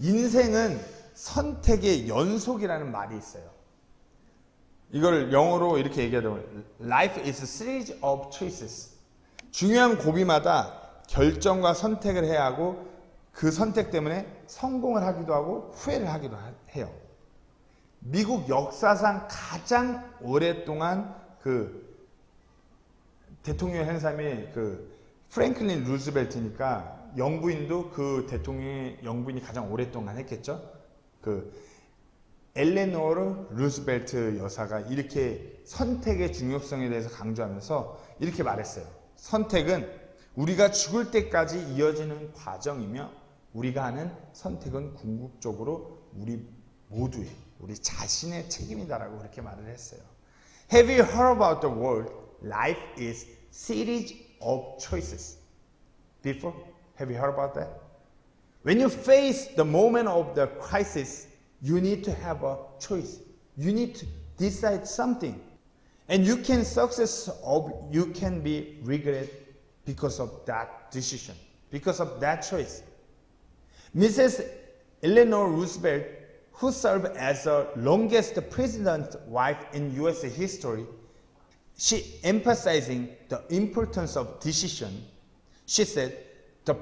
인생은 선택의 연속이라는 말이 있어요. 이걸 영어로 이렇게 얘기하면 Life is a series of choices. 중요한 고비마다 결정과 선택을 해야 하고 그 선택 때문에 성공을 하기도 하고 후회를 하기도 해요. 미국 역사상 가장 오랫동안 그 대통령 한 사람이 그 프랭클린 루즈벨트니까 영부인도 그 대통령이 영부인이 가장 오랫동안 했겠죠. 그 엘레노르 루즈벨트 여사가 이렇게 선택의 중요성에 대해서 강조하면서 이렇게 말했어요. 선택은 우리가 죽을 때까지 이어지는 과정이며 우리가 하는 선택은 궁극적으로 우리 모두의 우리 자신의 책임이다라고 그렇게 말을 했어요. Have you heard about the word life is series of choices? Before? Have you heard about that? When you face the moment of the crisis, you need to have a choice. You need to decide something. And you can success or you can be regret because of that decision, because of that choice. Mrs. Eleanor Roosevelt, who served as the longest president's wife in U.S. history, she emphasizing the importance of decision. She said, the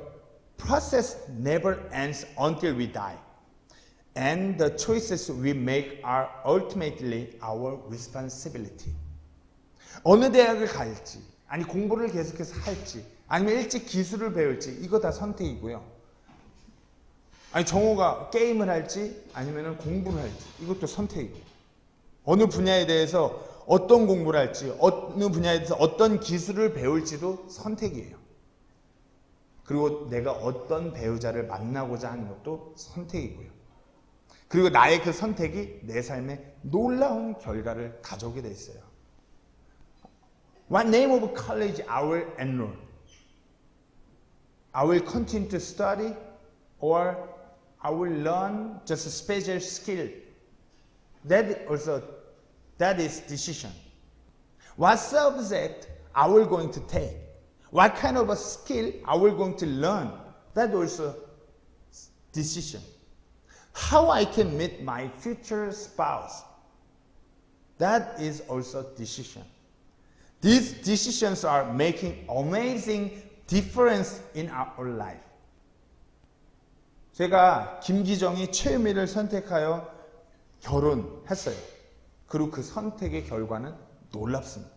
process never ends until we die. And the choices we make are ultimately our responsibility. 어느 대학을 갈지, 아니 공부를 계속해서 할지, 아니면 일찍 기술을 배울지, 이거 다 선택이고요. 아니 정호가 게임을 할지, 아니면 공부를 할지, 이것도 선택이고. 어느 분야에 대해서 어떤 공부를 할지, 어느 분야에 대해서 어떤 기술을 배울지도 선택이에요. 그리고 내가 어떤 배우자를 만나고자 하는 것도 선택이고요. 그리고 나의 그 선택이 내 삶에 놀라운 결과를 가져오게 돼 있어요. What name of college I will enroll? I will continue to study or I will learn just a special skill. That is decision. What subject I will going to take? What kind of a skill I will going to learn? That also decision. How I can meet my future spouse? That is also decision. These decisions are making amazing difference in our life. 제가 김기정이 최유미를 선택하여 결혼했어요. 그리고 그 선택의 결과는 놀랍습니다.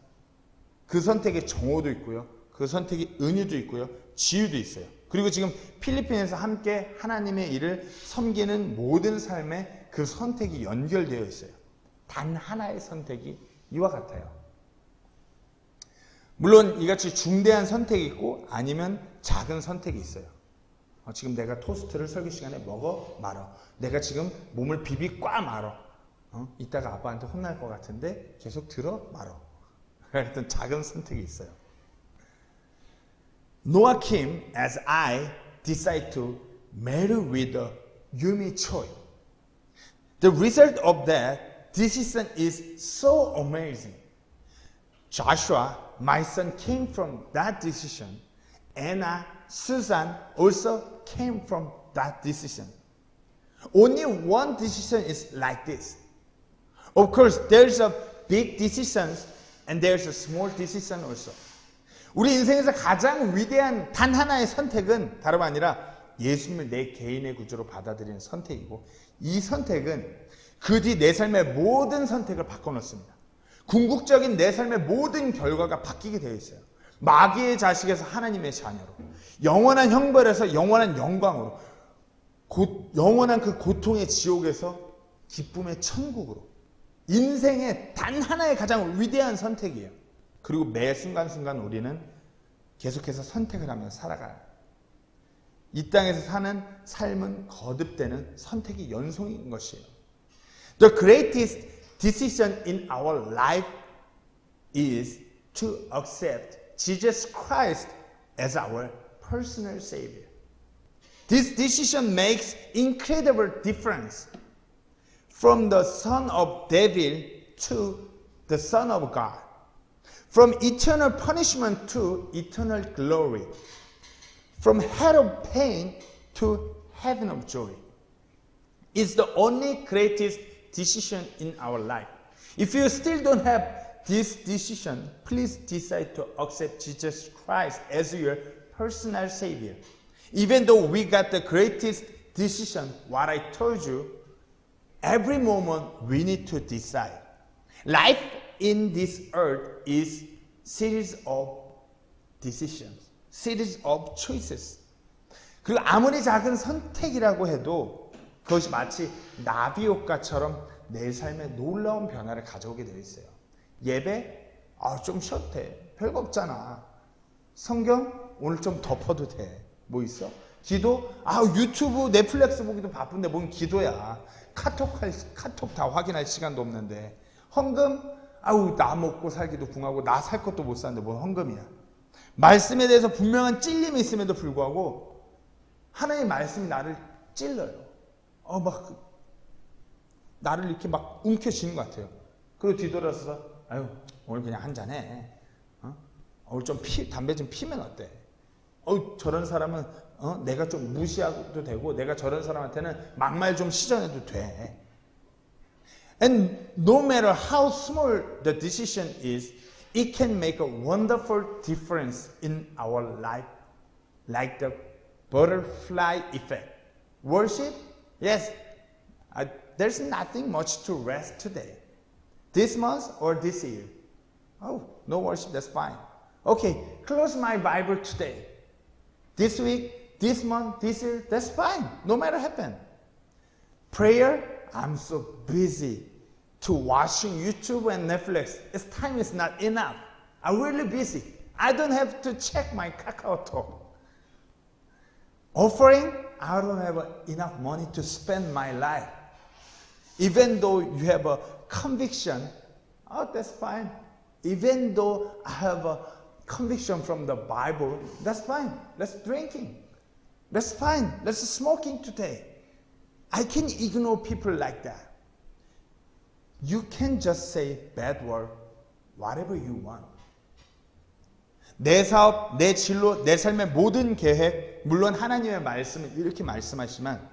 그 선택에 정호도 있고요. 그 선택에 은유도 있고요. 지유도 있어요. 그리고 지금 필리핀에서 함께 하나님의 일을 섬기는 모든 삶에 그 선택이 연결되어 있어요. 단 하나의 선택이 이와 같아요. 물론 이같이 중대한 선택이 있고 아니면 작은 선택이 있어요. 지금 내가 토스트를 설교 시간에 먹어 말어. 내가 지금 몸을 비비 꽉 말어. 이따가 아빠한테 혼날 것 같은데 계속 들어 말어. 그랬던 작은 선택이 있어요. Noah Kim as I decide to marry with Yumi Choi. The result of that decision is so amazing. Joshua, my son, came from that decision. Anna, Susan also came from that decision. Only one decision is like this. Of course, there's a big decision and there's a small decision also. 우리 인생에서 가장 위대한 단 하나의 선택은 다름 아니라 예수님을 내 개인의 구주로 받아들이는 선택이고 이 선택은 그 뒤 내 삶의 모든 선택을 바꿔놓습니다. 궁극적인 내 삶의 모든 결과가 바뀌게 되어 있어요. 마귀의 자식에서 하나님의 자녀로, 영원한 형벌에서 영원한 영광으로, 영원한 그 고통의 지옥에서 기쁨의 천국으로. 인생의 단 하나의 가장 위대한 선택이에요. 그리고 매 순간순간 우리는 계속해서 선택을 하며 살아가요. 이 땅에서 사는 삶은 거듭되는 선택의 연속인 것이에요. The greatest decision in our life is to accept Jesus Christ as our personal Savior. This decision makes incredible difference from the son of devil to the son of God. From eternal punishment to eternal glory. From hell of pain to heaven of joy. is the only greatest decision in our life. If you still don't have this decision, please decide to accept Jesus Christ as your personal Savior. Even though we got the greatest decision, what I told you, every moment we need to decide. Life in this earth is series of decisions, series of choices. 그리고 아무리 작은 선택이라고 해도 그것이 마치 나비 효과처럼 내 삶에 놀라운 변화를 가져오게 되어 있어요. 예배? 좀 쉬어도 돼. 별거 없잖아. 성경? 오늘 좀 덮어도 돼. 뭐 있어? 기도? 유튜브, 넷플릭스 보기도 바쁜데 뭔 기도야. 카톡 다 확인할 시간도 없는데. 헌금? 나 먹고 살기도 궁하고 나 살 것도 못 사는데 뭔 헌금이야. 말씀에 대해서 분명한 찔림이 있음에도 불구하고 하나님의 말씀이 나를 찔러요. 나를 이렇게 막 움켜쥐는 것 같아요. 그리고 뒤돌아서 오늘 그냥 한잔해. 오늘 좀 담배 좀 피면 어때? 저런 사람은 내가 좀 무시하도 되고 내가 저런 사람한테는 막말 좀 시전해도 돼. And no matter how small the decision is, it can make a wonderful difference in our life, like the butterfly effect. Worship? Yes. There's nothing much to rest today. This month or this year? No worship, that's fine. Okay, close my Bible today. This week, this month, this year, that's fine. No matter what happens. Prayer? I'm so busy to watching YouTube and Netflix. Time is not enough. I'm really busy. I don't have to check my KakaoTalk. Offering? I don't have enough money to spend my life. Even though you have a conviction, that's fine. Even though I have a conviction from the Bible, that's fine. Let's drinking. That's fine. Let's smoking today. I can ignore people like that. You can just say bad word, whatever you want. 내 사업, 내 진로, 내 삶의 모든 계획, 물론 하나님의 말씀을 이렇게 말씀하시지만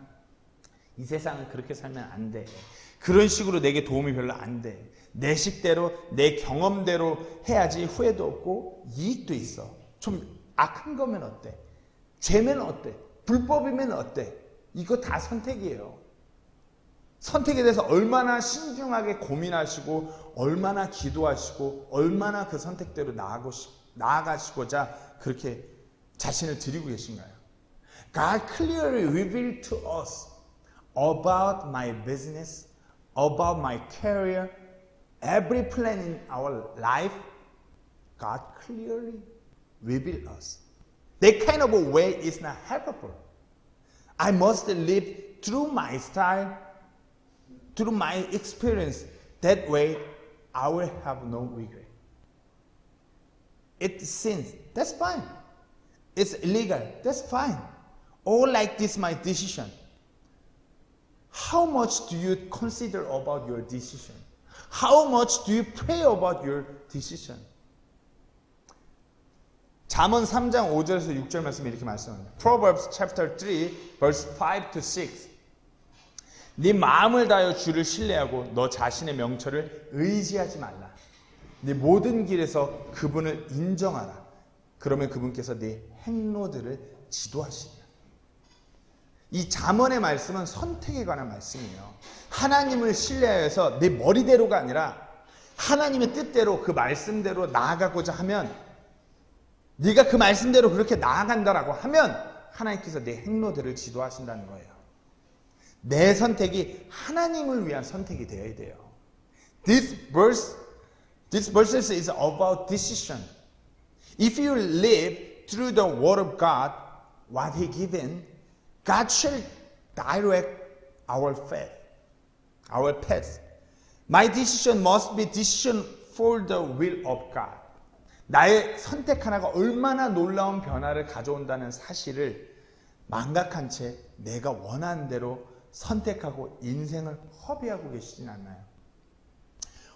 이 세상은 그렇게 살면 안 돼. 그런 식으로 내게 도움이 별로 안 돼. 내 식대로, 내 경험대로 해야지 후회도 없고 이익도 있어. 좀 악한 거면 어때? 죄면 어때? 불법이면 어때? 이거 다 선택이에요. 선택에 대해서 얼마나 신중하게 고민하시고 얼마나 기도하시고 얼마나 그 선택대로 나아가시고자 그렇게 자신을 드리고 계신가요? God clearly revealed to us about my business, about my career, every plan in our life. God clearly revealed us. That kind of a way is not helpful. I must live through my style, through my experience. That way, I will have no regret. It's sin. That's fine. It's illegal. That's fine. All like this, my decision. How much do you consider about your decision? How much do you pray about your decision? 잠언 3장 5절에서 6절 말씀이 이렇게 말씀합니다. Proverbs chapter 3 verse 5 to 6. 네 마음을 다하여 주를 신뢰하고 너 자신의 명철을 의지하지 말라. 네 모든 길에서 그분을 인정하라. 그러면 그분께서 네 행로들을 지도하시리라. 이 잠언의 말씀은 선택에 관한 말씀이에요. 하나님을 신뢰해서 내 머리대로가 아니라 하나님의 뜻대로 그 말씀대로 나아가고자 하면 네가 그 말씀대로 그렇게 나아간다라고 하면 하나님께서 내 행로들을 지도하신다는 거예요. 내 선택이 하나님을 위한 선택이 되어야 돼요. This verse is about decision. If you live through the word of God, what He given, God shall direct our path. My decision must be decision for the will of God. 나의 선택 하나가 얼마나 놀라운 변화를 가져온다는 사실을 망각한 채 내가 원하는 대로 선택하고 인생을 허비하고 계시진 않나요?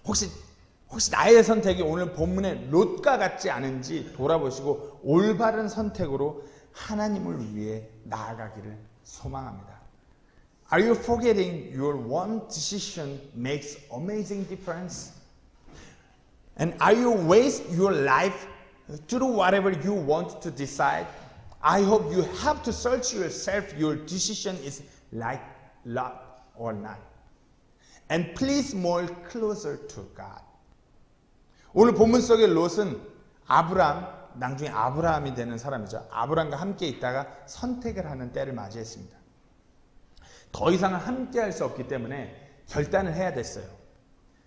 혹시 나의 선택이 오늘 본문의 롯과 같지 않은지 돌아보시고 올바른 선택으로 하나님을 위해 나아가기를 소망합니다. Are you forgetting your one decision makes amazing difference? And are you waste your life to do whatever you want to decide? I hope you have to search yourself. Your decision is like Lot or not. And please more closer to God. 오늘 본문 속의 롯은 아브람, 나중에 아브라함이 되는 사람이죠. 아브람과 함께 있다가 선택을 하는 때를 맞이했습니다. 더 이상은 함께 할 수 없기 때문에 결단을 해야 됐어요.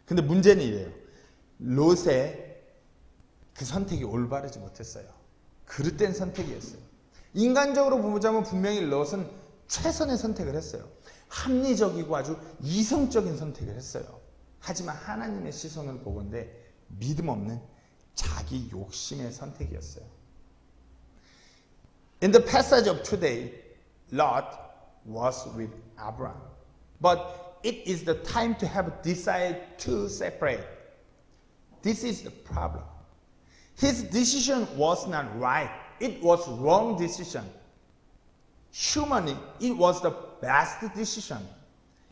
근데 문제는 이래요. 롯의 그 선택이 올바르지 못했어요. 그릇된 선택이었어요. 인간적으로 보자면 분명히 롯은 최선의 선택을 했어요. 합리적이고 아주 이성적인 선택을 했어요. 하지만 하나님의 시선을 보건대 믿음 없는 자기 욕심의 선택이었어요. In the passage of today, Lot was with Abraham. But it is the time to have decided to separate. This is the problem. His decision was not right. It was wrong decision. Humanly, it was the best decision.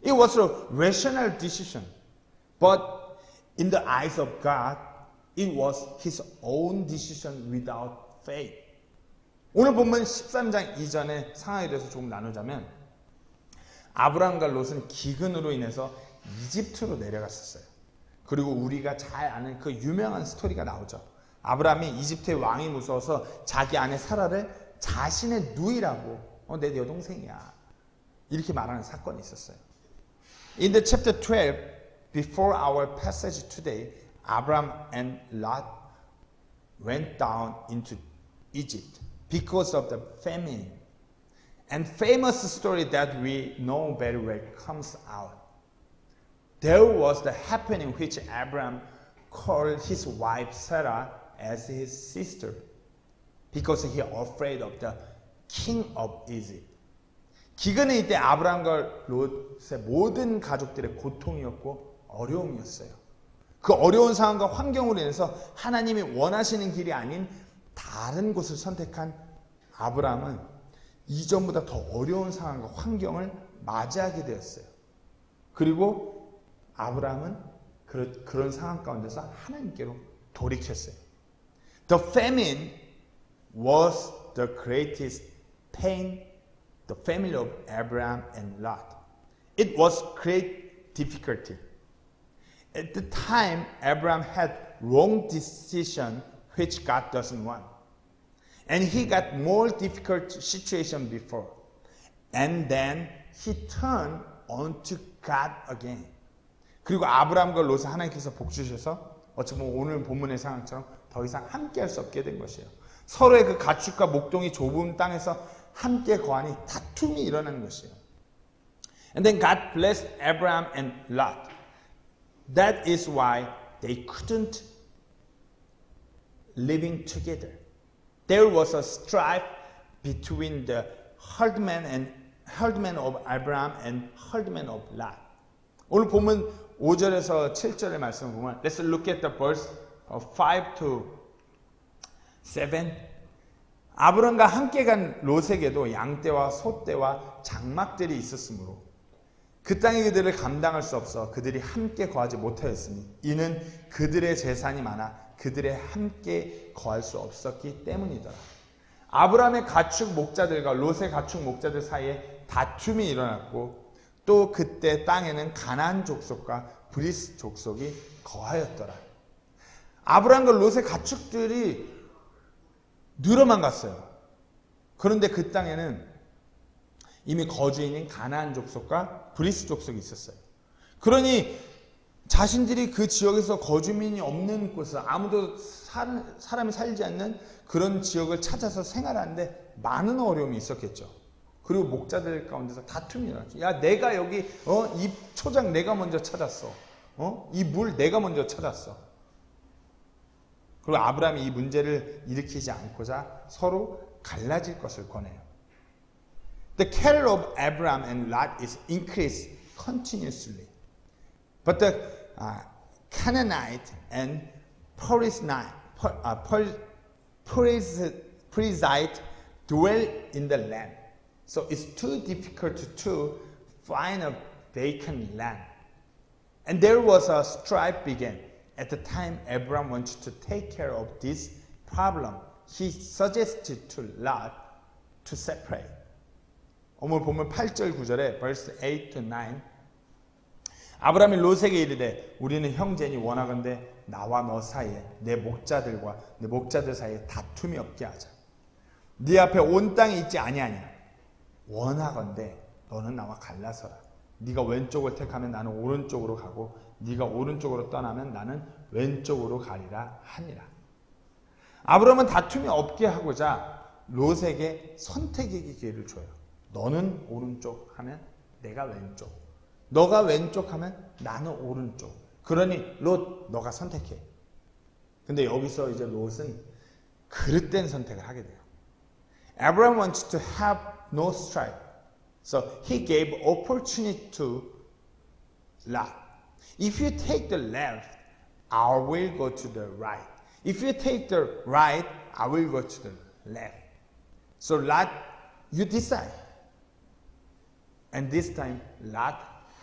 It was a rational decision. But in the eyes of God, it was his own decision without faith. 오늘 본문 13장 이전의 상황에 대해서 조금 나누자면 아브라함과 롯은 기근으로 인해서 이집트로 내려갔었어요. 그리고 우리가 잘 아는 그 유명한 스토리가 나오죠. 아브라함이 이집트의 왕이 무서워서 자기 아내 사라를 자신의 누이라고 내 여동생이야 이렇게 말하는 사건이 있었어요. In the chapter 12, before our passage today, Abraham and Lot went down into Egypt because of the famine. And famous story that we know very well comes out. There was the happening which Abraham called his wife Sarah as his sister because he afraid of the king of Egypt. 기근의 이때 아브라함과 롯의 모든 가족들의 고통이었고 어려움이었어요. 그 어려운 상황과 환경으로 인해서 하나님이 원하시는 길이 아닌 다른 곳을 선택한 아브라함은 이전보다 더 어려운 상황과 환경을 맞이하게 되었어요. 그리고 아브라함은 그런 상황 가운데서 하나님께로 돌이켰어요. The famine was the greatest pain the family of Abraham and Lot. It was great difficulty. At the time, Abraham had wrong decision which God doesn't want. And he got more difficult situation before. And then he turned onto God again. 그리고 아브라함과 롯을 하나님께서 복주셔서 어찌 보면 오늘 본문의 상황처럼 더 이상 함께 할 수 없게 된 것이에요. 서로의 그 가축과 목동이 좁은 땅에서 함께 거하니 다툼이 일어나는 것이에요. And then God blessed Abraham and Lot. That is why they couldn't living together. There was a strife between the herdman of Abraham and herdman of Lot. 오늘 보면 5절에서 7절의 말씀을 보면 Let's look at the verse of 5 to 7. 아브람과 함께 간 롯에게도 양떼와 소떼와 장막들이 있었으므로 그 땅의 그들을 감당할 수 없어 그들이 함께 거하지 못하였으니 이는 그들의 재산이 많아 그들의 함께 거할 수 없었기 때문이더라. 아브라함의 가축 목자들과 롯의 가축 목자들 사이에 다툼이 일어났고 또 그때 땅에는 가나안 족속과 브리스 족속이 거하였더라. 아브라함과 롯의 가축들이 늘어만 갔어요. 그런데 그 땅에는 이미 거주인인 가나안 족속과 브리스 족속이 있었어요. 그러니 자신들이 그 지역에서 거주민이 없는 곳에서 아무도 사람이 살지 않는 그런 지역을 찾아서 생활하는데 많은 어려움이 있었겠죠. 그리고 목자들 가운데서 다툼이 일어났죠. 야, 내가 여기 이 초장 내가 먼저 찾았어. 이 물 내가 먼저 찾았어. 그리고 아브라함이 이 문제를 일으키지 않고자 서로 갈라질 것을 권해요. The cattle of Abraham and Lot is increased continuously. But the Canaanite and Perizzite dwell in the land. So it's too difficult to find a vacant land. And there was a strife began. At the time Abraham wanted to take care of this problem, he suggested to Lot to separate. 오늘 보면 8절 9절에 verse 8 to 9 아브라함이 롯에게 이르되 우리는 형제니 원하건대 나와 너 사이에 내 목자들 사이에 다툼이 없게 하자. 네 앞에 온 땅이 있지 아니하냐. 원하건대 너는 나와 갈라서라. 네가 왼쪽을 택하면 나는 오른쪽으로 가고 네가 오른쪽으로 떠나면 나는 왼쪽으로 가리라 하니라. 아브라함은 다툼이 없게 하고자 롯에게 선택의 기회를 줘요. 너는 오른쪽 하면 내가 왼쪽, 너가 왼쪽 하면 나는 오른쪽. 그러니 롯 너가 선택해. 근데 여기서 이제 롯은 그릇된 선택을 하게 돼요. Abraham wants to have no strife. So he gave opportunity to Lot. If you take the left, I will go to the right. If you take the right, I will go to the left. So Lot, you decide. And this time, Lot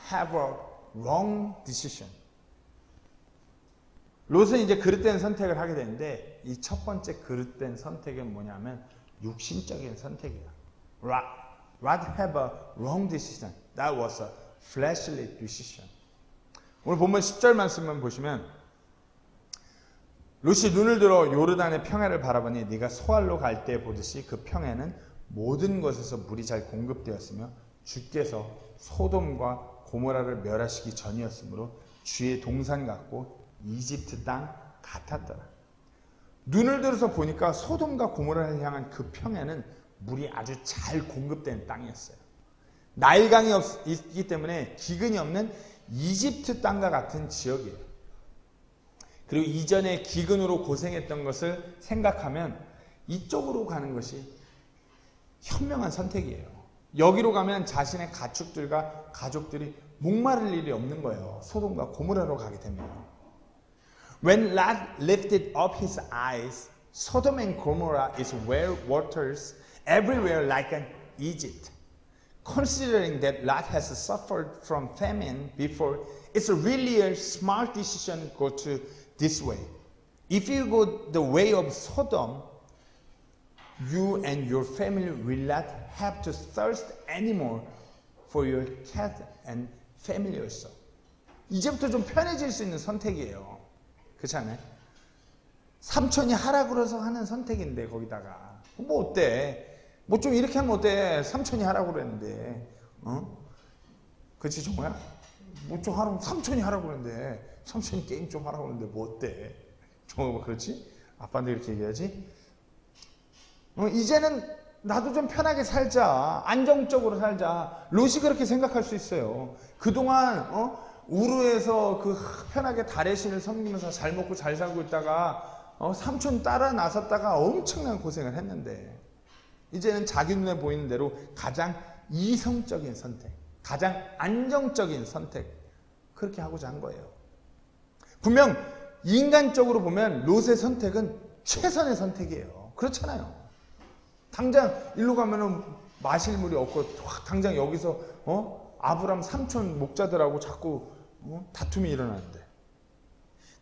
have a wrong decision. 롯은 이제 그릇된 선택을 하게 되는데 이 첫 번째 그릇된 선택은 뭐냐면 육신적인 선택이야. Lot have a wrong decision. That was a fleshly decision. 오늘 본문 10절 말씀만 보시면 롯이 눈을 들어 요르단의 평야를 바라보니 네가 소알로 갈 때 보듯이 그 평야는 모든 것에서 물이 잘 공급되었으며 주께서 소돔과 고모라를 멸하시기 전이었으므로 주의 동산 같고 이집트 땅 같았더라. 눈을 들어서 보니까 소돔과 고모라를 향한 그 평야는 물이 아주 잘 공급된 땅이었어요. 나일강이 있기 때문에 기근이 없는 이집트 땅과 같은 지역이에요. 그리고 이전에 기근으로 고생했던 것을 생각하면 이쪽으로 가는 것이 현명한 선택이에요. 여기로 가면 자신의 가축들과 가족들이 목마를 일이 없는 거예요. 소돔과 고모라로 가게 되면. When Lot lifted up his eyes, Sodom and Gomorrah is where waters everywhere like an Egypt. Considering that Lot has suffered from famine before, it's really a smart decision to go to this way. If you go the way of Sodom, you and your family will not have to thirst anymore for your cat and family also. 이제부터 좀 편해질 수 있는 선택이에요. 그렇지 않아요? 삼촌이 하라 그래서 하는 선택인데 거기다가 뭐 어때? 뭐 좀 이렇게 하면 어때? 삼촌이 하라고 그랬는데, 그렇지 정호야? 뭐 좀 하라고 삼촌이 하라고 그랬는데, 삼촌이 게임 좀 하라고 그랬는데 뭐 어때? 정호가 그렇지? 아빠한테 이렇게 얘기하지? 이제는 나도 좀 편하게 살자, 안정적으로 살자. 롯이 그렇게 생각할 수 있어요. 그동안 우르에서 그 편하게 달의 신을 섬기면서 잘 먹고 잘 살고 있다가 삼촌 따라 나섰다가 엄청난 고생을 했는데. 이제는 자기 눈에 보이는 대로 가장 이성적인 선택, 가장 안정적인 선택, 그렇게 하고자 한 거예요. 분명 인간적으로 보면 롯의 선택은 최선의 선택이에요. 그렇잖아요. 당장 일로 가면은 마실 물이 없고 당장 여기서 아브람 삼촌 목자들하고 자꾸 다툼이 일어나는데.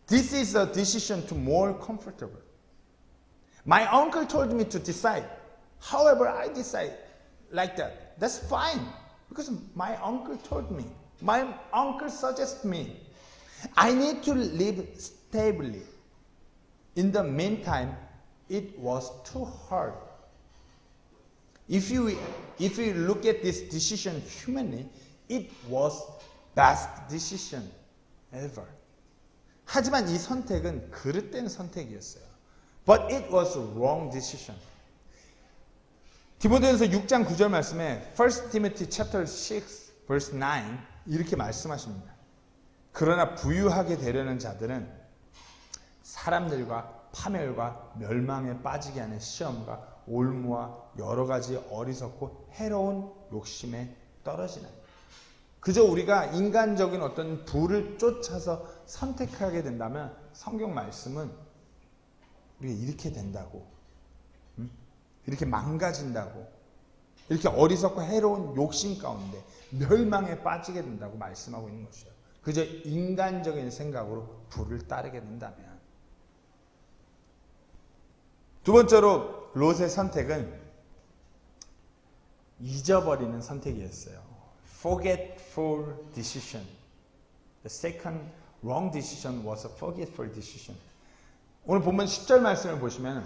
This is a decision to more comfortable. My uncle told me to decide. However, I decide like that. That's fine. Because my uncle told me. My uncle suggested me. I need to live stably. In the meantime, it was too hard. If you look at this decision humanly, it was best decision ever. 하지만 이 선택은 그릇된 선택이었어요. But it was a wrong decision. 디모데전서 6장 9절 말씀에 1 Timothy chapter 6 verse 9 이렇게 말씀하십니다. 그러나 부유하게 되려는 자들은 사람들과 파멸과 멸망에 빠지게 하는 시험과 올무와 여러 가지 어리석고 해로운 욕심에 떨어지는. 그저 우리가 인간적인 어떤 부를 쫓아서 선택하게 된다면 성경 말씀은 우리가 이렇게 된다고, 이렇게 망가진다고, 이렇게 어리석고 해로운 욕심 가운데 멸망에 빠지게 된다고 말씀하고 있는 것이에요. 그저 인간적인 생각으로 불을 따르게 된다면. 두 번째로 롯의 선택은 잊어버리는 선택이었어요. Forgetful decision. The second wrong decision was a forgetful decision. 오늘 본문 10절 말씀을 보시면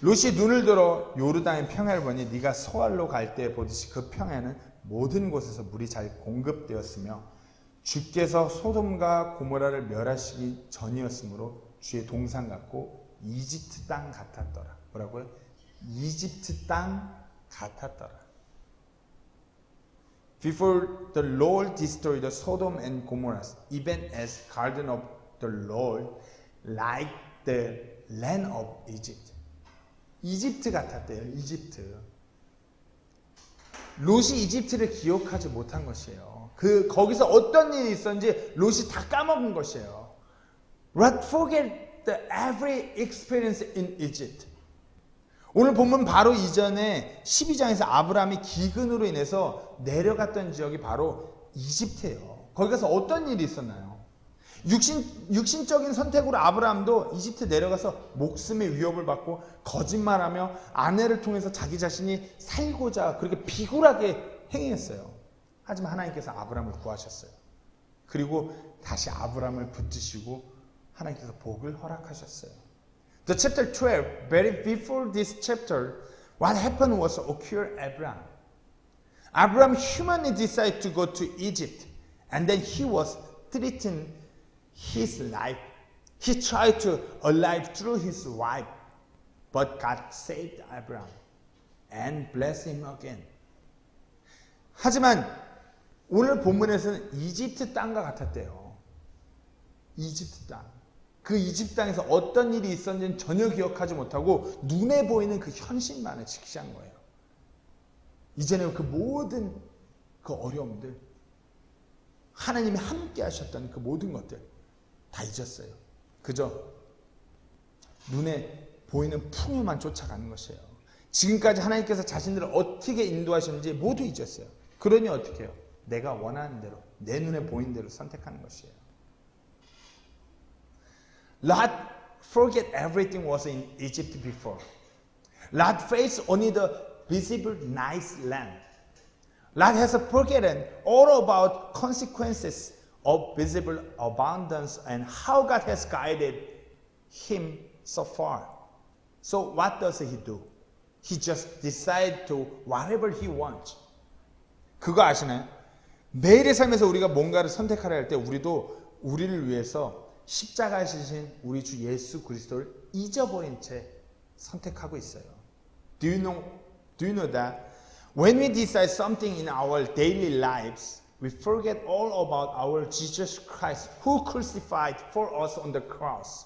롯이 눈을 들어 요르단의 평야를 보니 네가 소알로 갈 때 보듯이 그 평야는 모든 곳에서 물이 잘 공급되었으며 주께서 소돔과 고모라를 멸하시기 전이었으므로 주의 동산 같고 이집트 땅 같았더라. 뭐라고요? 이집트 땅 같았더라. Before the Lord destroyed Sodom and Gomorrah, even as garden of the Lord, like the land of Egypt. 이집트 같았대요. 이집트. 롯이 이집트를 기억하지 못한 것이에요. 거기서 어떤 일이 있었는지 롯이 다 까먹은 것이에요. Lot forget the every experience in Egypt. 오늘 본문 바로 이전에 12장에서 아브라함이 기근으로 인해서 내려갔던 지역이 바로 이집트예요. 거기 가서 어떤 일이 있었나요? 육신적인 선택으로 아브라함도 이집트 내려가서 목숨의 위협을 받고 거짓말하며 아내를 통해서 자기 자신이 살고자 그렇게 비굴하게 행했어요. 하지만 하나님께서 아브라함을 구하셨어요. 그리고 다시 아브라함을 붙드시고 하나님께서 복을 허락하셨어요. The chapter 12, very before this chapter, what happened was occur Abraham. Abraham humanly decided to go to Egypt, and then he was threatened his life. He tried to alive through his wife, but God saved Abraham and blessed him again. 하지만 오늘 본문에서는 이집트 땅과 같았대요. 이집트 땅. 그 이집트 땅에서 어떤 일이 있었는지는 전혀 기억하지 못하고 눈에 보이는 그 현실만을 직시한 거예요. 이제는 그 모든 그 어려움들, 하나님이 함께 하셨던 그 모든 것들 다 잊었어요. 그저 눈에 보이는 풍요만 쫓아가는 것이에요. 지금까지 하나님께서 자신들을 어떻게 인도하셨는지 모두 잊었어요. 그러니 어떻게 해요? 내가 원하는 대로, 내 눈에 보이는 대로 선택하는 것이에요. Lot forget everything was in Egypt before. Lot faced only the visible nice land. Lot has forgotten all about consequences of visible abundance and how God has guided him so far. So what does he do? He just decides to whatever he wants. 그거 아시나요? 매일의 삶에서 우리가 뭔가를 선택하려 할 때 우리도 우리를 위해서 십자가에 지신 우리 주 예수 그리스도를 잊어버린 채 선택하고 있어요. Do you know that when we decide something in our daily lives, we forget all about our Jesus Christ who crucified for us on the cross.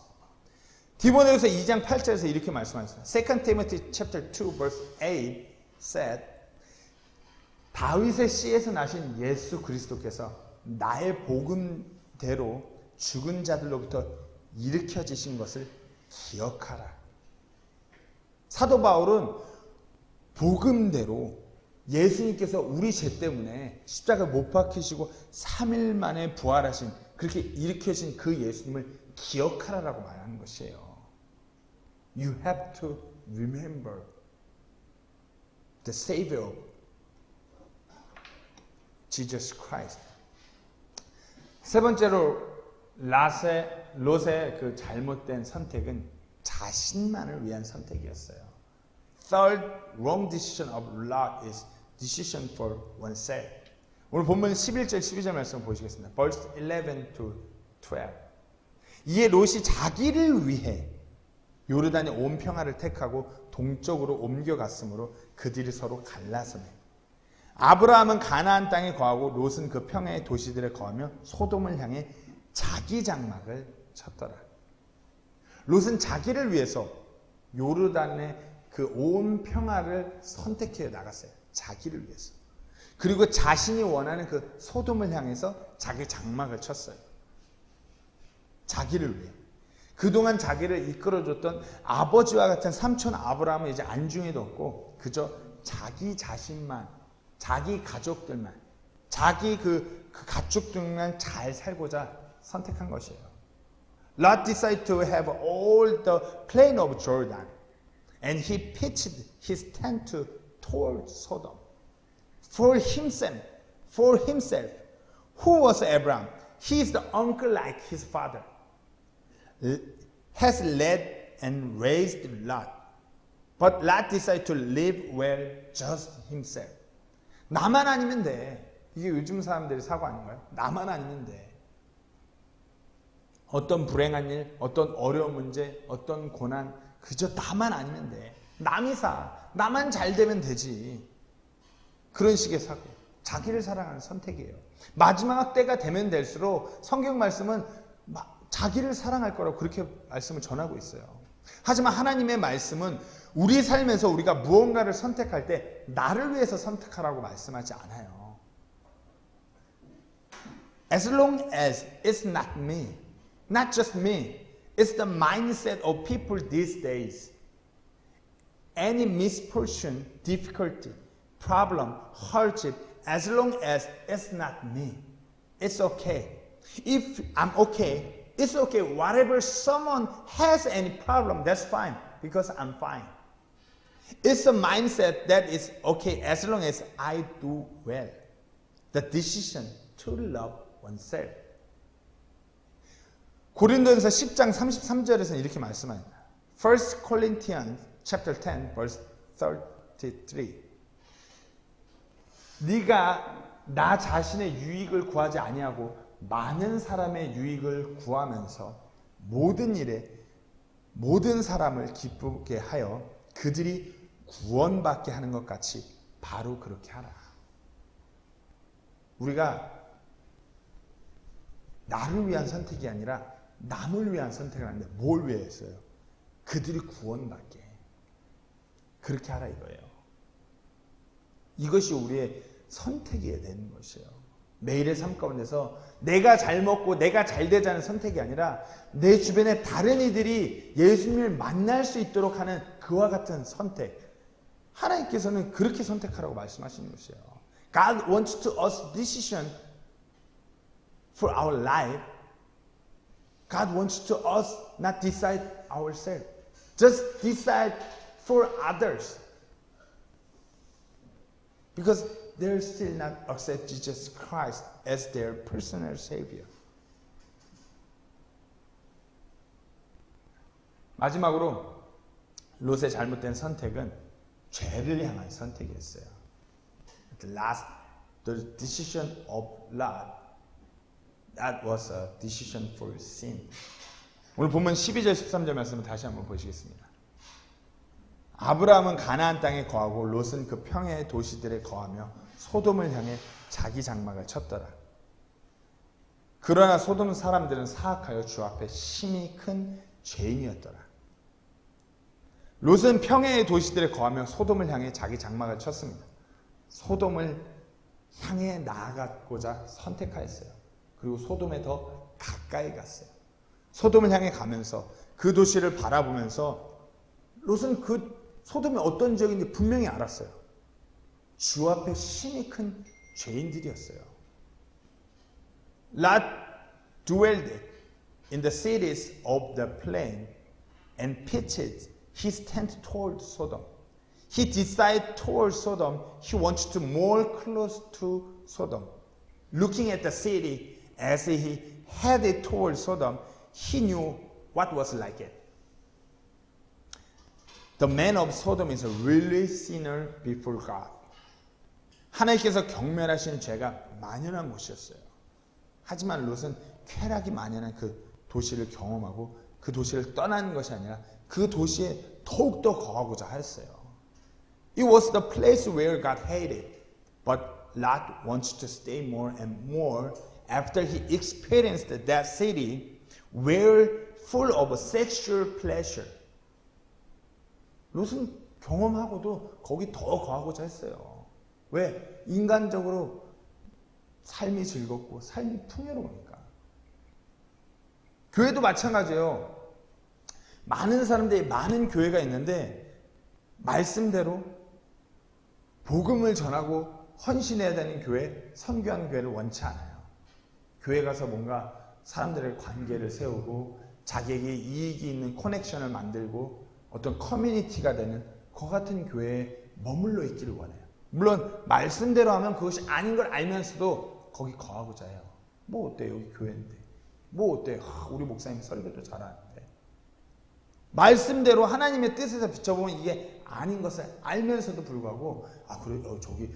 디모데후서 2장 8절에서 이렇게 말씀하셨어요. 2 Timothy chapter 2 verse 8 said, 다윗의 씨에서 나신 예수 그리스도께서 나의 복음대로 죽은 자들로부터 일으켜지신 것을 기억하라. 사도 바울은 복음대로 예수님께서 우리 죄 때문에 십자가에 못 박히시고 3일 만에 부활하신, 그렇게 일으켜진 그 예수님을 기억하라라고 말하는 것이에요. You have to remember the Savior of Jesus Christ. 세 번째로 롯의 그 잘못된 선택은 자신만을 위한 선택이었어요. Third wrong decision of Lot is decision for oneself. 오늘 본문 11절 12절 말씀 보시겠습니다. Verse 11 to 12. 이에 롯이 자기를 위해 요르단의 온 평야를 택하고 동쪽으로 옮겨갔으므로 그들이 서로 갈라서네. 아브라함은 가나안 땅에 거하고 롯은 그 평야의 도시들에 거하며 소돔을 향해 자기 장막을 쳤더라. 롯은 자기를 위해서 요르단의 그 온 평야를 선택해 나갔어요. 자기를 위해서. 그리고 자신이 원하는 그 소돔을 향해서 자기 장막을 쳤어요. 자기를 위해. 그동안 자기를 이끌어줬던 아버지와 같은 삼촌 아브라함은 이제 안중에도 없고 그저 자기 자신만, 자기 가족들만, 자기 그 가축들만 잘 살고자 선택한 것이에요. Lot decided to have all the plain of Jordan, and he pitched his tent toward Sodom. For himself, who was Abraham? He is the uncle like his father, has led and raised Lot. But Lot decided to live well just himself. 나만 아니면 돼. 이게 요즘 사람들의 사고 아닌가요? 나만 아니면 돼. 어떤 불행한 일, 어떤 어려운 문제, 어떤 고난, 그저 나만 아니면 돼. 남이 사. 나만 잘 되면 되지. 그런 식의 사고. 자기를 사랑하는 선택이에요. 마지막 때가 되면 될수록 성경 말씀은 자기를 사랑할 거라고 그렇게 말씀을 전하고 있어요. 하지만 하나님의 말씀은 우리 삶에서 우리가 무언가를 선택할 때 나를 위해서 선택하라고 말씀하지 않아요. As long as it's not me, not just me, it's the mindset of people these days. Any misfortune, difficulty, problem, hardship, as long as it's not me, it's okay. If I'm okay, it's okay. Whatever someone has any problem, that's fine because I'm fine. It's a mindset that is okay as long as I do well. The decision to love oneself. 고린도전서 10장 33절에서는 이렇게 말씀합니다. 1 Corinthians chapter 10 verse 33. 네가 나 자신의 유익을 구하지 아니하고 많은 사람의 유익을 구하면서 모든 일에 모든 사람을 기쁘게 하여 그들이 구원받게 하는 것 같이 바로 그렇게 하라. 우리가 나를 위한 선택이 아니라 남을 위한 선택을 하는데 뭘 위해 했어요? 그들이 구원받게. 그렇게 하라 이거예요. 이것이 우리의 선택이 되는 것이에요. 매일의 삶 가운데서 내가 잘 먹고 내가 잘 되자는 선택이 아니라 내 주변에 다른 이들이 예수님을 만날 수 있도록 하는 그와 같은 선택. 하나님께서는 그렇게 선택하라고 말씀하시는 것이에요. God wants to us decision for our life. God wants to us not decide ourselves. Just decide for others. Because they still not accept Jesus Christ as their personal Savior. 마지막으로 롯의 잘못된 선택은 죄를 향한 선택이었어요. The decision of Lot, that was a decision for sin. 오늘 본문 12절 13절 말씀을 다시 한번 보시겠습니다. 아브라함은 가나안 땅에 거하고 롯은 그 평야의 도시들에 거하며 소돔을 향해 자기 장막을 쳤더라. 그러나 소돔 사람들은 사악하여 주 앞에 심히 큰 죄인이었더라. 롯은 평야의 도시들에 거하며 소돔을 향해 자기 장막을 쳤습니다. 소돔을 향해 나아가고자 선택하였어요. 그리고 소돔에 더 가까이 갔어요. 소돔을 향해 가면서 그 도시를 바라보면서 롯은 그 소돔이 어떤 지역인지 분명히 알았어요. 주 앞에 심히 큰 죄인들이었어요. Lot dwelled in the cities of the plain and pitched his tent toward Sodom. He decided toward Sodom. He wanted to more close to Sodom. Looking at the city as he headed toward Sodom, he knew what was like it. The man of Sodom is a really sinner before God. 하나님께서 경멸하시는 죄가 만연한 곳이었어요. 하지만 롯은 쾌락이 만연한 그 도시를 경험하고 그 도시를 떠나는 것이 아니라 그 도시에 더욱더 거하고자 했어요. It was the place where God hated, but Lot wants to stay more and more after he experienced that city where full of sexual pleasure. 롯은 경험하고도 거기 더 거하고자 했어요. 왜? 인간적으로 삶이 즐겁고 삶이 풍요로우니까. 교회도 마찬가지예요. 많은 사람들이 많은 교회가 있는데 말씀대로 복음을 전하고 헌신해야 되는 교회, 선교하는 교회를 원치 않아요. 교회 가서 뭔가 사람들의 관계를 세우고 자기에게 이익이 있는 커넥션을 만들고 어떤 커뮤니티가 되는 그 같은 교회에 머물러 있기를 원해요. 물론 말씀대로 하면 그것이 아닌 걸 알면서도 거기 거하고자 해요. 뭐 어때, 여기 교회인데. 뭐 어때, 우리 목사님 설교도 잘하는데. 말씀대로 하나님의 뜻에서 비춰보면 이게 아닌 것을 알면서도 불구하고 그래, 저기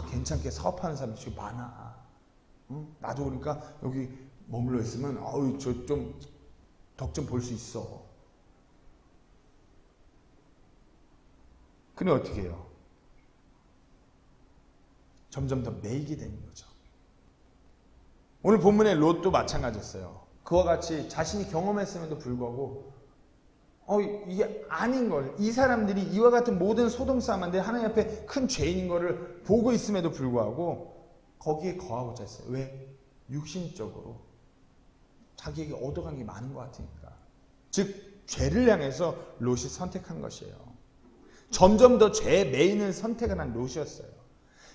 괜찮게 사업하는 사람이 지금 많아. 응? 나도 그러니까 여기 머물러 있으면 저 좀 덕 좀 볼 수 있어. 근데 어떻게 해요? 점점 더 매이게 되는 거죠. 오늘 본문의 롯도 마찬가지였어요. 그와 같이 자신이 경험했음에도 불구하고 이게 아닌 걸, 이 사람들이 이와 같은 모든 소돔 사람들 하나님 앞에 큰 죄인인 것을 보고 있음에도 불구하고 거기에 거하고자 했어요. 왜? 육신적으로 자기에게 얻어간 게 많은 것 같으니까. 즉 죄를 향해서 롯이 선택한 것이에요. 점점 더 죄의 메인을 선택을 한 롯이었어요.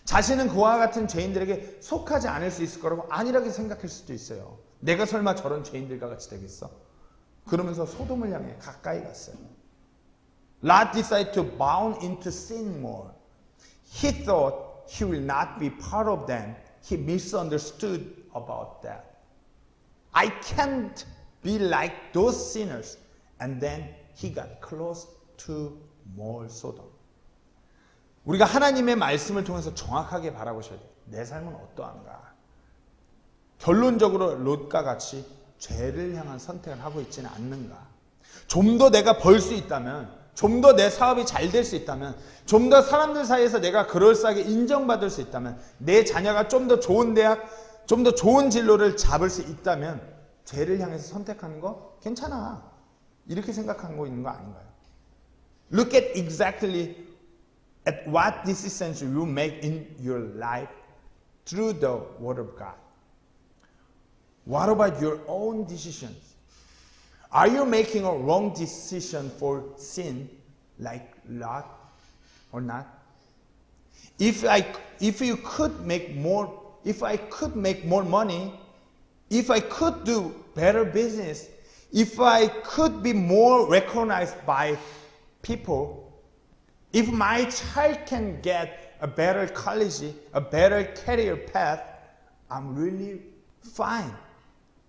자신은 그와 같은 죄인들에게 속하지 않을 수 있을 거라고 안일하게 생각할 수도 있어요. 내가 설마 저런 죄인들과 같이 되겠어? 그러면서 소돔을 향해 가까이 갔어요. Lot decided to bound into sin more. He thought he will not be part of them. He misunderstood about that. I can't be like those sinners. And then he got close to more Sodom. 우리가 하나님의 말씀을 통해서 정확하게 바라보셔야 돼요. 내 삶은 어떠한가? 결론적으로 롯과 같이 죄를 향한 선택을 하고 있지는 않는가? 좀 더 내가 벌 수 있다면, 좀 더 내 사업이 잘 될 수 있다면, 좀 더 사람들 사이에서 내가 그럴싸하게 인정받을 수 있다면, 내 자녀가 좀 더 좋은 대학, 좀 더 좋은 진로를 잡을 수 있다면 죄를 향해서 선택하는 거 괜찮아. 이렇게 생각하고 있는 거 아닌가요? Look at exactly at what decisions you make in your life through the Word of God. What about your own decisions? Are you making a wrong decision for sin like Lot or not? If I could make more money, if I could do better business, if I could be more recognized by people, if my child can get a better college, a better career path, I'm really fine.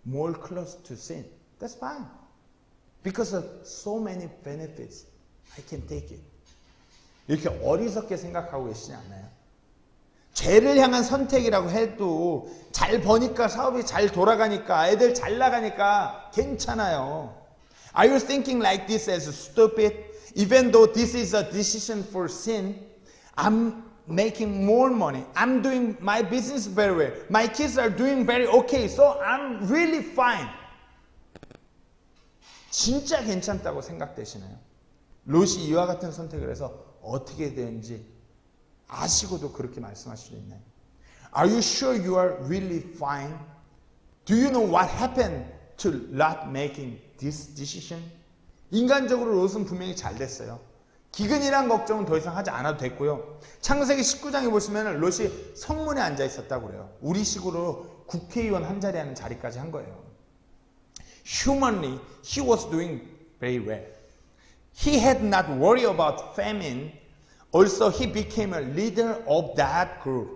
More close to sin. That's fine. Because of so many benefits, I can take it. 이렇게 어리석게 생각하고 계시지 않나요? 죄를 향한 선택이라고 해도 잘 버니까 사업이 잘 돌아가니까 애들 잘 나가니까 괜찮아요. Are you thinking like this as stupid? Even though this is a decision for sin, I'm making more money. I'm doing my business very well. My kids are doing very okay. So I'm really fine. 진짜 괜찮다고 생각되시나요? 롯이 이와 같은 선택을 해서 어떻게 되는지 아시고도 그렇게 말씀하실 수 있나요? Are you sure you are really fine? Do you know what happened to Lot making this decision? 인간적으로 롯은 분명히 잘 됐어요. 기근이란 걱정은 더 이상 하지 않아도 됐고요. 창세기 19장에 보시면 롯이 성문에 앉아 있었다고 그래요. 우리식으로 국회의원 한 자리 하는 자리까지 한 거예요. Humanly, he was doing very well. He had not worried about famine. Also, he became a leader of that group.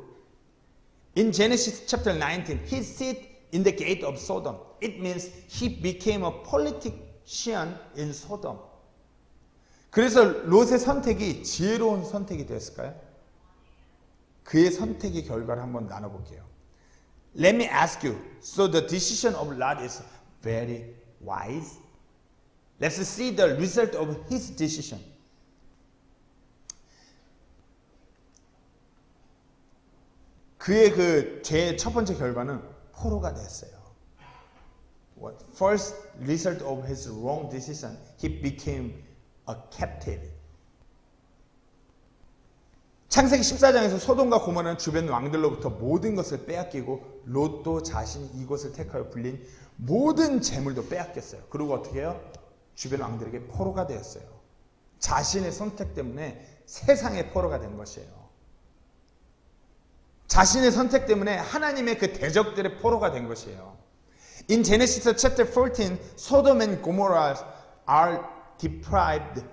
In Genesis chapter 19, he sit in the gate of Sodom. It means he became a politician in Sodom. 그래서 롯의 선택이 지혜로운 선택이 되었을까요? 그의 선택의 결과를 한번 나눠볼게요. Let me ask you, so the decision of Lot is very wise? Let's see the result of his decision. 그의 그 죄의 첫 번째 결과는 포로가 됐어요. First result of his wrong decision, he became a captive. 창세기 14장에서 소돔과 고모라는 주변 왕들로부터 모든 것을 빼앗기고 롯도 자신이 이곳을 택하여 불린 모든 재물도 빼앗겼어요. 그리고 어떻게 해요? 주변 왕들에게 포로가 되었어요. 자신의 선택 때문에 세상의 포로가 된 것이에요. 자신의 선택 때문에 하나님의 그 대적들의 포로가 된 것이에요. In Genesis chapter 14, Sodom and Gomorrah are deprived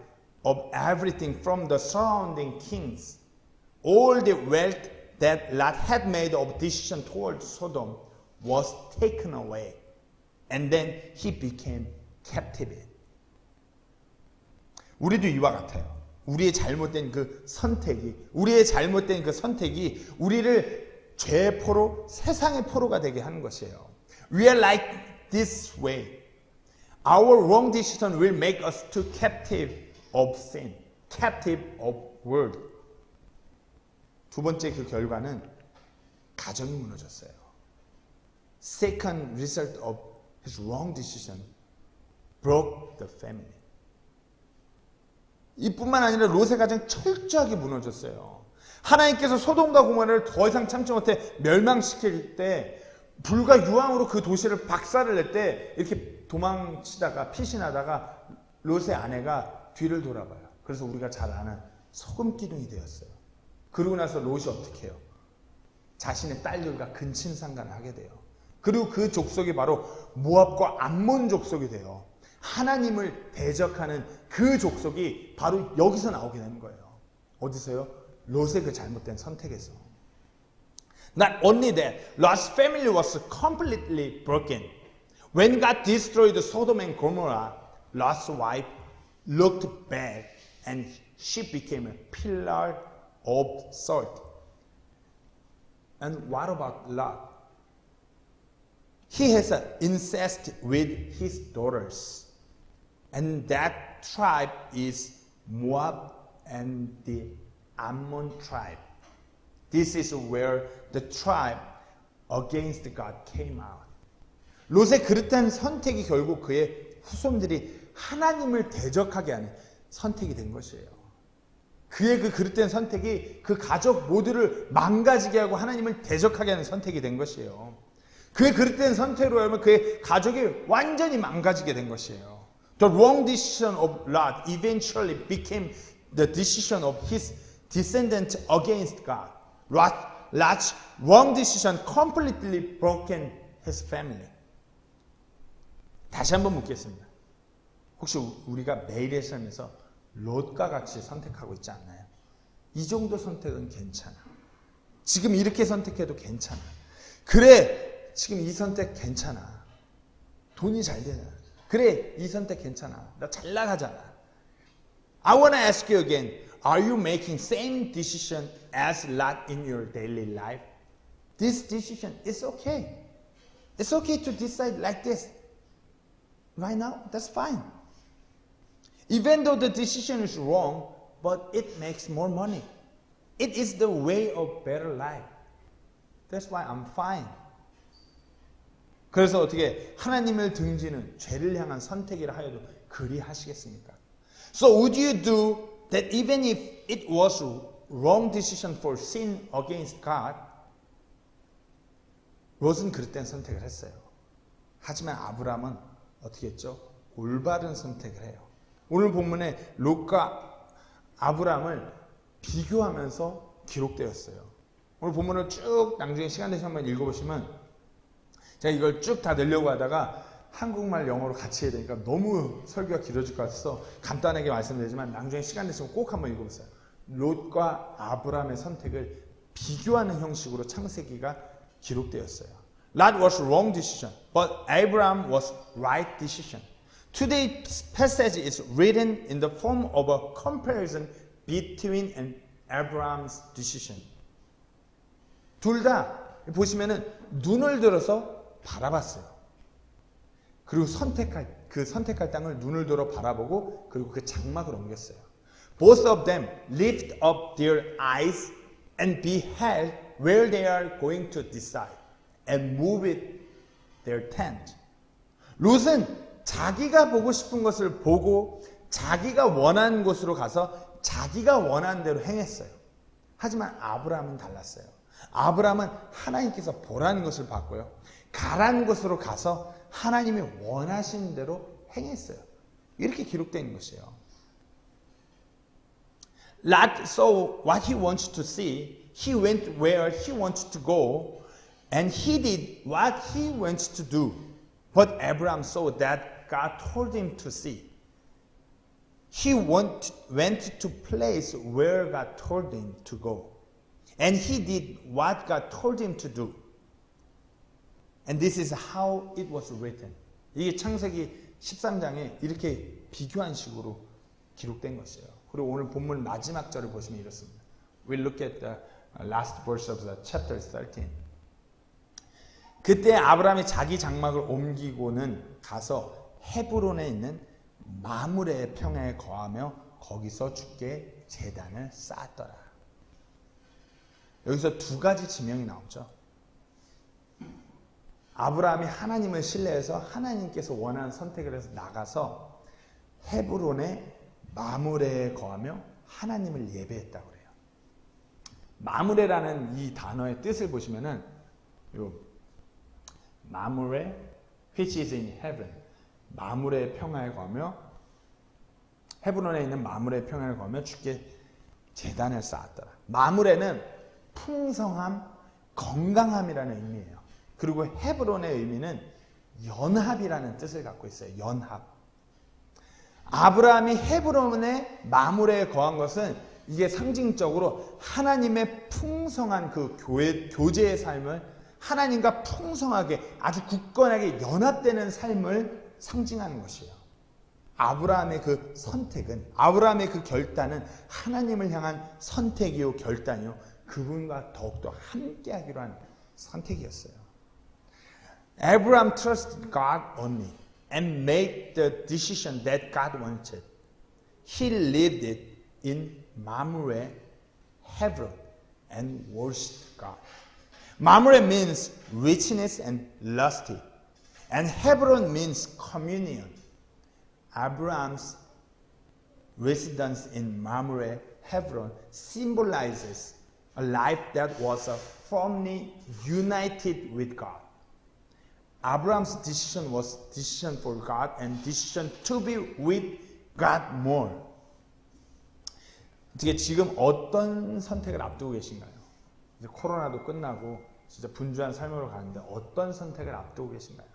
of everything from the surrounding kings. All the wealth that Lot had made of decision towards Sodom was taken away. And then he became captive. 우리도 이와 같아요. 우리의 잘못된 그 선택이 우리를 죄의 포로, 세상의 포로가 되게 하는 것이에요. We are like this way. Our wrong decision will make us to captive of sin, captive of world. 두 번째 그 결과는 가정이 무너졌어요. Second result of his wrong decision broke the family. 이뿐만 아니라 롯의 가정이 철저하게 무너졌어요. 하나님께서 소돔과 고모라를 더 이상 참지 못해 멸망시킬 때 불과 유황으로 그 도시를 박살을 낼 때 이렇게 도망치다가 피신하다가 롯의 아내가 뒤를 돌아봐요. 그래서 우리가 잘 아는 소금 기둥이 되었어요. 그러고 나서 롯이 어떻게 해요? 자신의 딸들과 근친상간을 하게 돼요. 그리고 그 족속이 바로 모압과 암몬 족속이 돼요. 하나님을 대적하는 그 족속이 바로 여기서 나오게 되는 거예요. 어디서요? 롯의 그 잘못된 선택에서. Not only that, Lot's family was completely broken. When God destroyed Sodom and Gomorrah, Lot's wife looked back and she became a pillar of salt. And what about Lot? He has incest with his daughters. And that tribe is Moab and the Ammon tribe. This is where the tribe against God came out. 롯의 그릇한 선택이 결국 그의 후손들이 하나님을 대적하게 하는 선택이 된 것이에요. 그의 그 그릇된 선택이 그 가족 모두를 망가지게 하고 하나님을 대적하게 하는 선택이 된 것이에요. 그의 그릇된 선택으로 하면 그의 가족이 완전히 망가지게 된 것이에요. The wrong decision of Lot eventually became the decision of his descendants against God. Lot's wrong decision completely broken his family. 다시 한번 묻겠습니다. 혹시 우리가 매일의 삶에서 롯과 같이 선택하고 있지 않나요? 이 정도 선택은 괜찮아. 지금 이렇게 선택해도 괜찮아. 그래, 지금 이 선택 괜찮아. 돈이 잘 되잖아. 그래, 이 선택 괜찮아. 나 잘 나가잖아. I want to ask you again. Are you making same decision as Lot in your daily life? This decision is okay. It's okay to decide like this. Right now, that's fine. Even though the decision is wrong, but it makes more money. It is the way of better life. That's why I'm fine. 그래서 어떻게 하나님을 등지는 죄를 향한 선택이라 하여도 그리 하시겠습니까? So would you do that even if it was wrong decision for sin against God? 롯은 그릇된 선택을 했어요. 하지만 아브라함은 어떻게 했죠? 올바른 선택을 해요. 오늘 본문에 롯과 아브라함을 비교하면서 기록되었어요. 오늘 본문을 쭉 나중에 시간 되시면 한번 읽어보시면 제가 이걸 쭉 다 내려고 하다가 한국말 영어로 같이 해야 되니까 너무 설교가 길어질 것 같아서 간단하게 말씀드리지만 나중에 시간 되시면 꼭 한번 읽어보세요. 롯과 아브라함의 선택을 비교하는 형식으로 창세기가 기록되었어요. Lot was wrong decision, but Abraham was right decision. Today's passage is written in the form of a comparison between Abraham's decision. 둘 다 보시면은 눈을 들어서 바라봤어요. 그리고 선택할 땅을 눈을 들어 바라보고 그리고 그 장막을 옮겼어요. Both of them lift up their eyes and beheld where they are going to decide and move it their tent. 롯은 자기가 보고 싶은 것을 보고 자기가 원하는 곳으로 가서 자기가 원하는 대로 행했어요. 하지만 아브라함은 달랐어요. 아브라함은 하나님께서 보라는 것을 봤고요. 가라는 곳으로 가서 하나님이 원하시는 대로 행했어요. 이렇게 기록된 것이에요. Lot saw what he wants to see He went where he wanted to go, and he did what he wanted to do. But Abraham saw that God told him to see. He went to place where God told him to go. And he did what God told him to do. And this is how it was written. 이게 창세기 13장에 이렇게 비교한 식으로 기록된 것이에요. 그리고 오늘 본문 마지막 절을 보시면 이렇습니다. We look at the last verse of the chapter 13. 그때 아브라함이 자기 장막을 옮기고는 가서 헤브론에 있는 마므레의 평야에 거하며 거기서 주께 제단을 쌓았더라. 여기서 두 가지 지명이 나오죠. 아브라함이 하나님을 신뢰해서 하나님께서 원하는 선택을 해서 나가서 헤브론의 마므레에 거하며 하나님을 예배했다고 그래요. 마므레라는 이 단어의 뜻을 보시면은 요 마므레 which is in heaven, 마므레의 평화에 거하며 헤브론에 있는 마므레의 평화에 거하며 주께 제단을 쌓았더라. 마므레는 풍성함, 건강함이라는 의미예요. 그리고 헤브론의 의미는 연합이라는 뜻을 갖고 있어요. 연합. 아브라함이 헤브론의 마므레에 거한 것은 이게 상징적으로 하나님의 풍성한 그 교제의 삶을 하나님과 풍성하게 아주 굳건하게 연합되는 삶을 상징하는 것이에요. 아브라함의 그 선택은, 아브라함의 그 결단은 하나님을 향한 선택이요 결단이요 그분과 더욱더 함께하기로 한 선택이었어요. Abraham trusted God only and made the decision that God wanted. He lived it in Mamre, Hebron, and worshipped God. Mamre means richness and lusty, and Hebron means communion. Abraham's residence in Mamre, Hebron symbolizes a life that was firmly united with God. Abraham's decision was decision for God and decision to be with God more. 어떻게 지금 어떤 선택을 앞두고 계신가요? 이제 코로나도 끝나고 진짜 분주한 삶으로 가는데 어떤 선택을 앞두고 계신가요?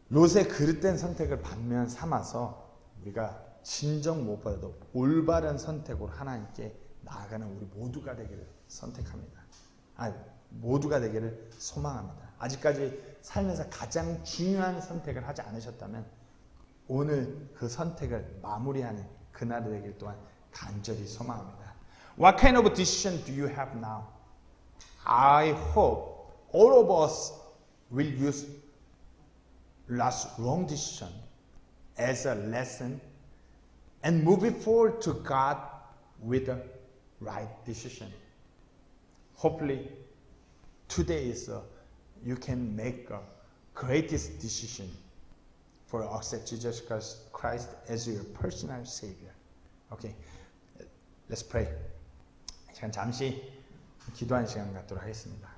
롯의 그릇된 선택을 반면 삼아서 우리가 진정 무엇보다도 올바른 선택으로 하나님께 나아가는 우리 모두가 되기를 선택합니다. 모두가 되기를 소망합니다. 아직까지 삶에서 가장 중요한 선택을 하지 않으셨다면 오늘 그 선택을 마무리하는 그날이 되길 또한 간절히 소망합니다. What kind of decision do you have now? I hope all of us will use last wrong decision as a lesson and move it forward to God with the right decision. Hopefully today is you can make a greatest decision for accept Jesus Christ as your personal Savior. Okay, let's pray. 잠시 기도하는 시간 갖도록 하겠습니다.